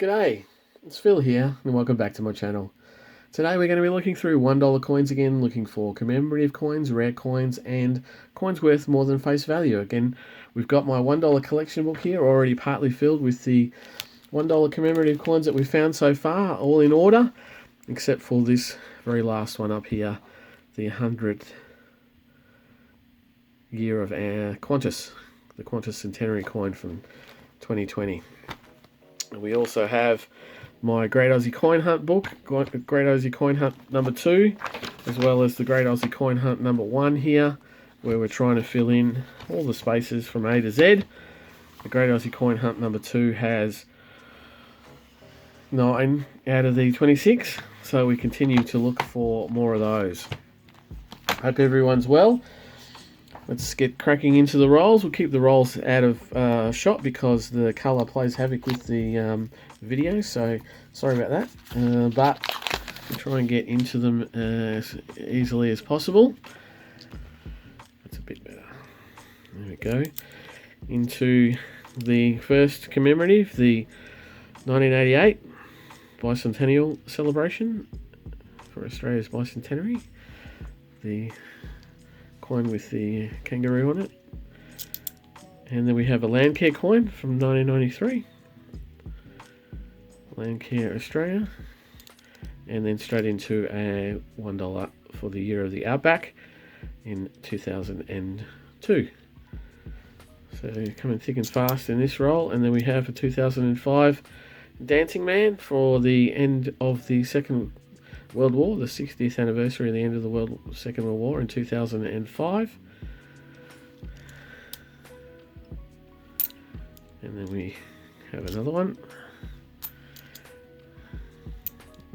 G'day, it's Phil here and welcome back to my channel. Today we're going to be looking through $1 coins again, looking for commemorative coins, rare coins and coins worth more than face value. Again, we've got my $1 collection book here already partly filled with the $1 commemorative coins that we've found so far, all in order, except for this very last one up here, the 100th year of Qantas, the Qantas Centenary coin from 2020. We also have my Great Aussie Coin Hunt book, Great Aussie Coin Hunt number 2, as well as the Great Aussie Coin Hunt number 1 here, where we're trying to fill in all the spaces from A to Z. The Great Aussie Coin Hunt number 2 has 9 out of the 26, so we continue to look for more of those. Hope everyone's well. Let's get cracking into the rolls. We'll keep the rolls out of shot because the colour plays havoc with the video, so sorry about that. But we'll try and get into them as easily as possible. That's a bit better. There we go. Into the first commemorative, the 1988 Bicentennial celebration for Australia's Bicentenary. The coin with the kangaroo on it, and then we have a Landcare coin from 1993, Landcare Australia, and then straight into a $1 for the year of the Outback in 2002. So coming thick and fast in this roll. And then we have a 2005 Dancing Man for the end of the Second World War, the 60th anniversary of the end of the Second World War in 2005. And then we have another one.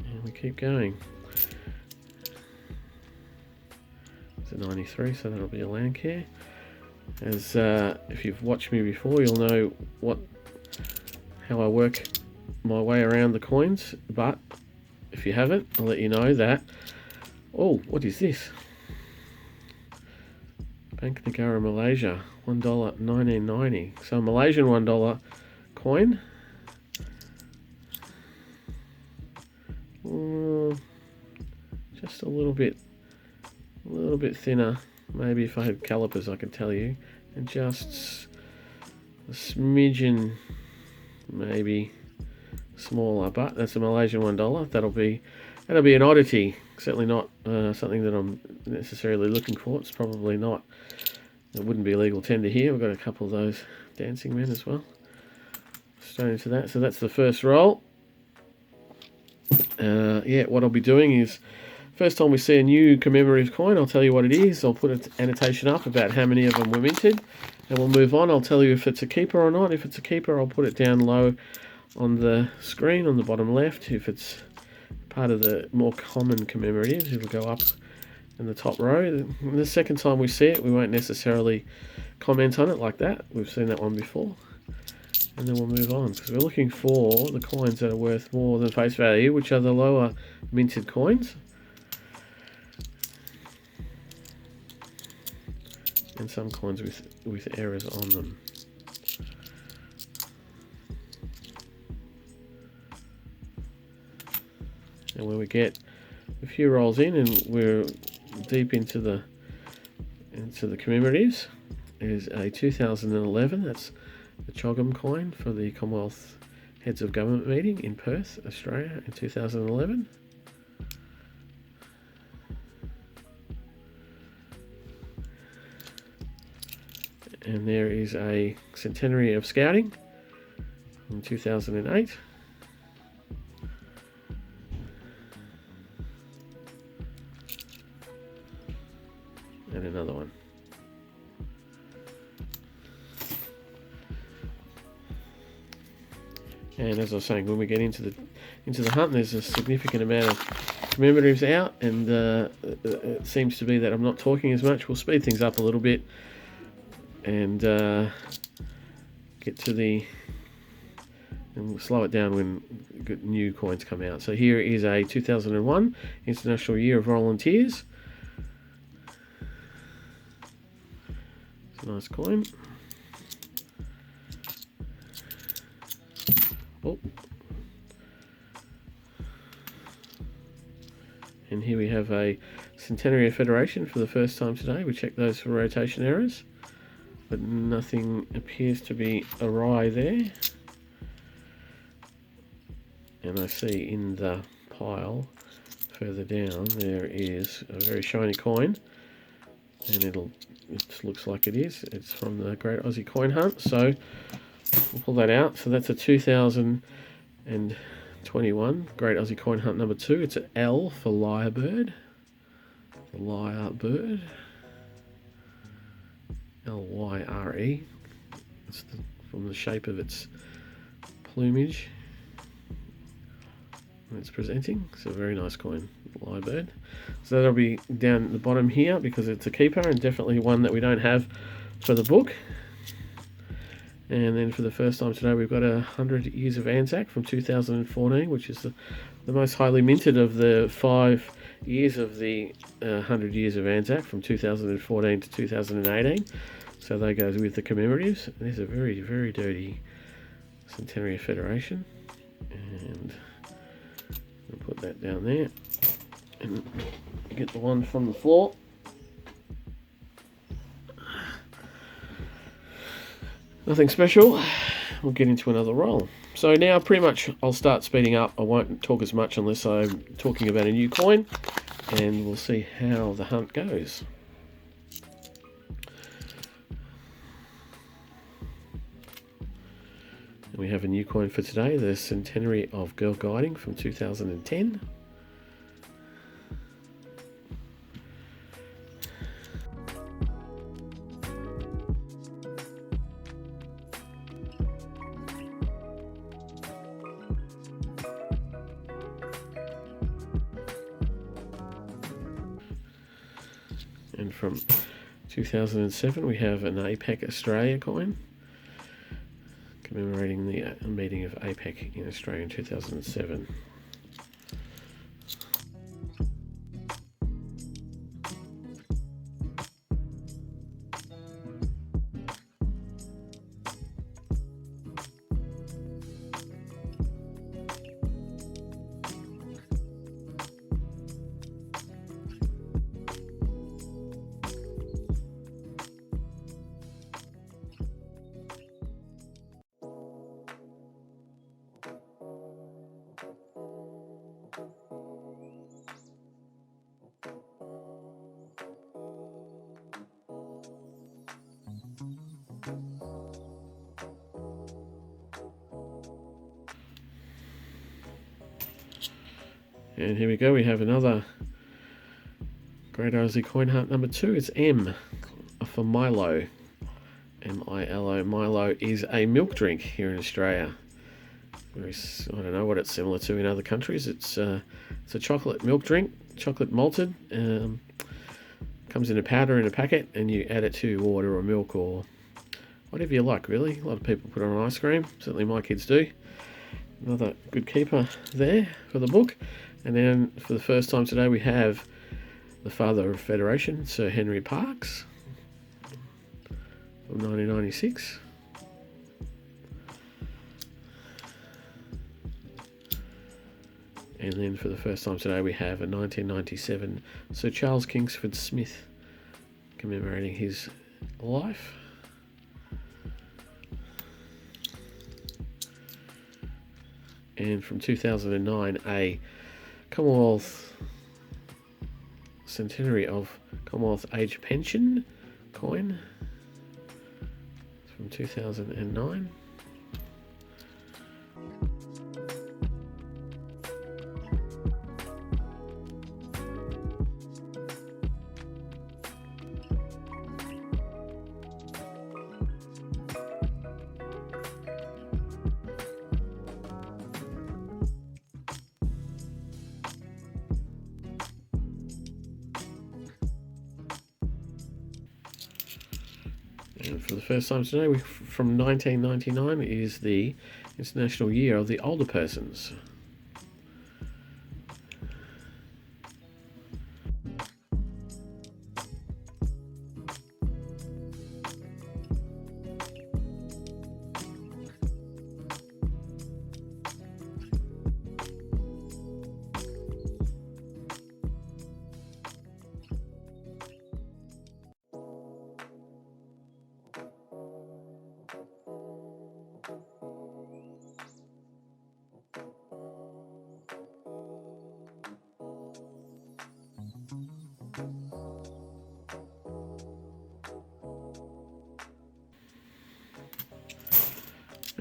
And we keep going. It's a 93, so that'll be a Landcare. As if you've watched me before, you'll know how I work my way around the coins, but if you haven't, I'll let you know that. Oh, what is this? Bank Negara, Malaysia, $1, 1990. So a Malaysian $1 coin. Just a little bit thinner. Maybe if I had calipers, I could tell you. And just a smidgen, maybe smaller, but that's a Malaysian $1. That'll be an oddity. Certainly not something that I'm necessarily looking for. It's probably not. It wouldn't be legal tender here. We've got a couple of those dancing men as well. Straight into that. So that's the first roll. What I'll be doing is, first time we see a new commemorative coin, I'll tell you what it is. I'll put an annotation up about how many of them were minted, and we'll move on. I'll tell you if it's a keeper or not. If it's a keeper, I'll put it down low on the screen on the bottom left. If it's part of the more common commemoratives, it'll go up in the top row. The second time we see it, we won't necessarily comment on it like that. We've seen that one before. And then we'll move on, because we're looking for the coins that are worth more than face value, which are the lower minted coins. And some coins with errors on them. And when we get a few rolls in and we're deep into the commemoratives, is a 2011. That's the CHOGM coin for the Commonwealth Heads of Government meeting in Perth, Australia, in 2011. And there is a Centenary of Scouting in 2008. And another one. And as I was saying, when we get into the hunt, there's a significant amount of commemoratives out, and it seems to be that I'm not talking as much. We'll speed things up a little bit and get to and we'll slow it down when new coins come out. So here is a 2001 International Year of Volunteers. It's a nice coin. Oh, And here we have a Centenary of Federation for the first time today. We checked those for rotation errors, but nothing appears to be awry there. And I see in the pile further down there is a very shiny coin, and it looks like it is. It's from the Great Aussie Coin Hunt, so we'll pull that out. So that's a 2021 Great Aussie Coin Hunt number 2. It's an L for lyrebird. The lyrebird. Lyre. It's from the shape of its plumage when it's presenting. It's a very nice coin, lyrebird. So that'll be down at the bottom here because it's a keeper, and definitely one that we don't have for the book. And then for the first time today, we've got 100 Years of ANZAC from 2014, which is the most highly minted of the 5 years of the 100 Years of ANZAC from 2014 to 2018. So that goes with the commemoratives. There's a very, very dirty Centenary of Federation. And we'll put that down there. And get the one from the floor. Nothing special. We'll get into another roll. So now pretty much I'll start speeding up. I won't talk as much unless I'm talking about a new coin, and we'll see how the hunt goes. And we have a new coin for today, the Centenary of Girl Guiding from 2010. And from 2007 we have an Outback Australia coin commemorating the meeting of Outback in Australia in 2007. And here we go, we have another Great Aussie Coin Hunt number 2. It's M for Milo. M-I-L-O. Milo is a milk drink here in Australia. I don't know what it's similar to in other countries. It's a chocolate milk drink, chocolate malted. Comes in a powder in a packet, and you add it to water or milk or whatever you like, really. A lot of people put it on ice cream. Certainly my kids do. Another good keeper there for the book. And then for the first time today we have the father of Federation, Sir Henry Parkes from 1996. And then for the first time today we have a 1997 Sir Charles Kingsford-Smith commemorating his life. And from 2009 a Commonwealth Centenary of Commonwealth Age Pension coin from 2009. And for the first time today, from 1999, is the International Year of the Older Persons.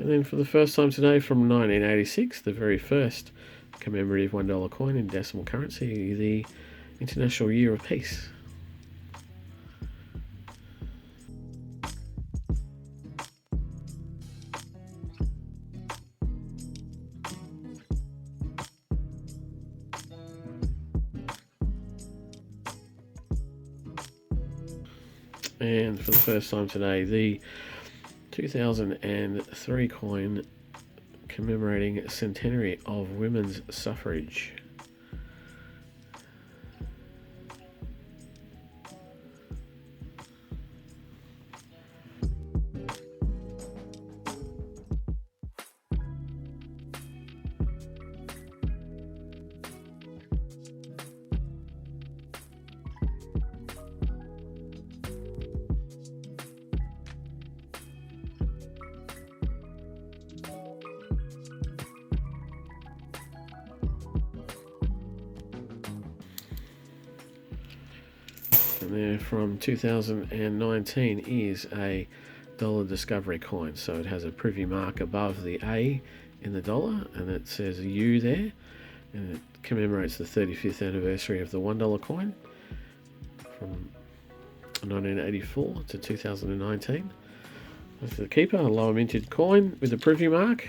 And then for the first time today, from 1986, the very first commemorative $1 coin in decimal currency, the International Year of Peace. And for the first time today, the 2003 coin commemorating Centenary of Women's Suffrage. And there from 2019 is a dollar discovery coin. So it has a privy mark above the A in the dollar, and it says U there, and it commemorates the 35th anniversary of the $1 coin from 1984 to 2019. That's the keeper, a lower minted coin with a privy mark.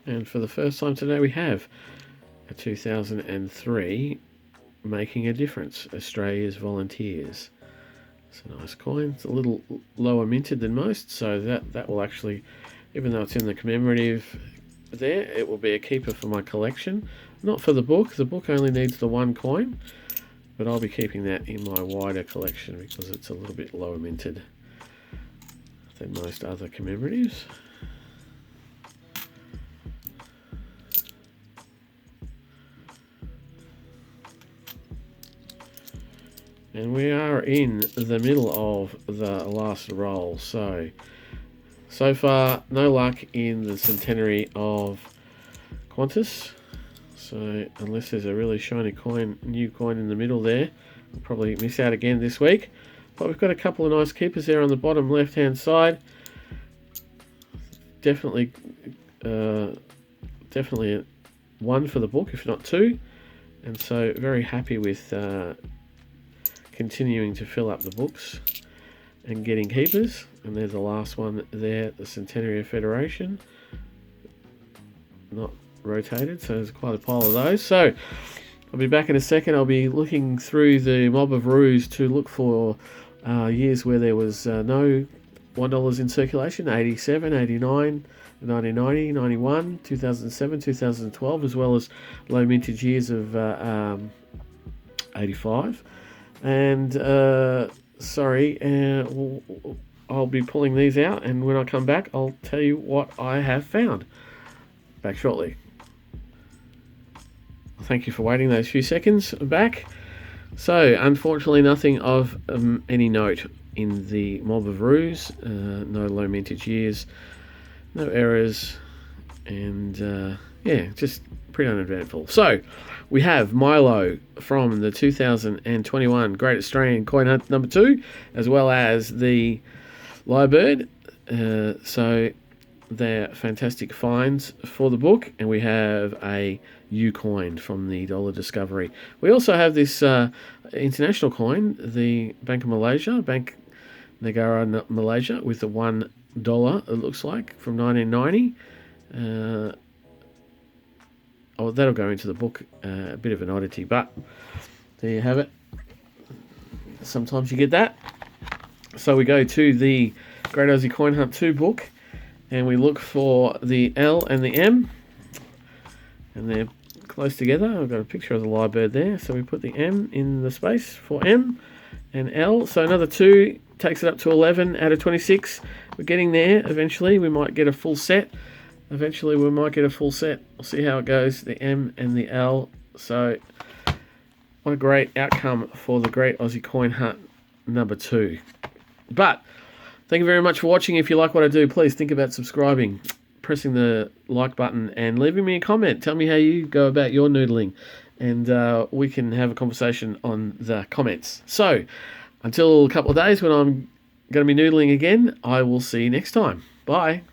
And for the first time today, we have a 2003 Making a Difference, Australia's Volunteers. It's a nice coin. It's a little lower minted than most, so that will actually, even though it's in the commemorative there, it will be a keeper for my collection. not for the book. The book only needs the 1 coin, but I'll be keeping that in my wider collection because it's a little bit lower minted than most other commemoratives. And we are in the middle of the last roll. So far, no luck in the Centenary of Qantas. So unless there's a really shiny coin, new coin in the middle there, I'll probably miss out again this week. But we've got a couple of nice keepers there on the bottom left-hand side. Definitely one for the book, if not 2. And so very happy with continuing to fill up the books and getting keepers. And there's the last one there, the Centenary of Federation. Not rotated, so there's quite a pile of those. So I'll be back in a second. I'll be looking through the mob of roos to look for years where there was no $1 in circulation: 87, 89, 1990, 91, 2007, 2012, as well as low mintage years of 85. And I'll be pulling these out, and when I come back I'll tell you what I have found. Back shortly. Thank you for waiting those few seconds. Back. So unfortunately nothing of any note in the mob of roos. No low mintage years, no errors, and yeah, just pretty uneventful. So we have Milo from the 2021 Great Australian Coin Hunt number 2, as well as the Lyrebird. So they're fantastic finds for the book, and we have a U coin from the Dollar Discovery. We also have this international coin, the Bank of Malaysia, Bank Negara Malaysia, with the $1, it looks like, from 1990. Oh, that'll go into the book, a bit of an oddity, but there you have it. Sometimes you get that. So we go to the Great Aussie Coin Hunt 2 book, and we look for the L and the M, and they're close together. I've got a picture of the Lyrebird there, so we put the M in the space for M and L. So another 2 takes it up to 11 out of 26. We're getting there. Eventually we might get a full set. We'll see how it goes, the M and the L. So what a great outcome for the Great Aussie Coin Hunt number 2. But thank you very much for watching. If you like what I do, please think about subscribing, pressing the like button, and leaving me a comment. Tell me how you go about your noodling, and we can have a conversation on the comments. So until a couple of days when I'm going to be noodling again, I will see you next time. Bye.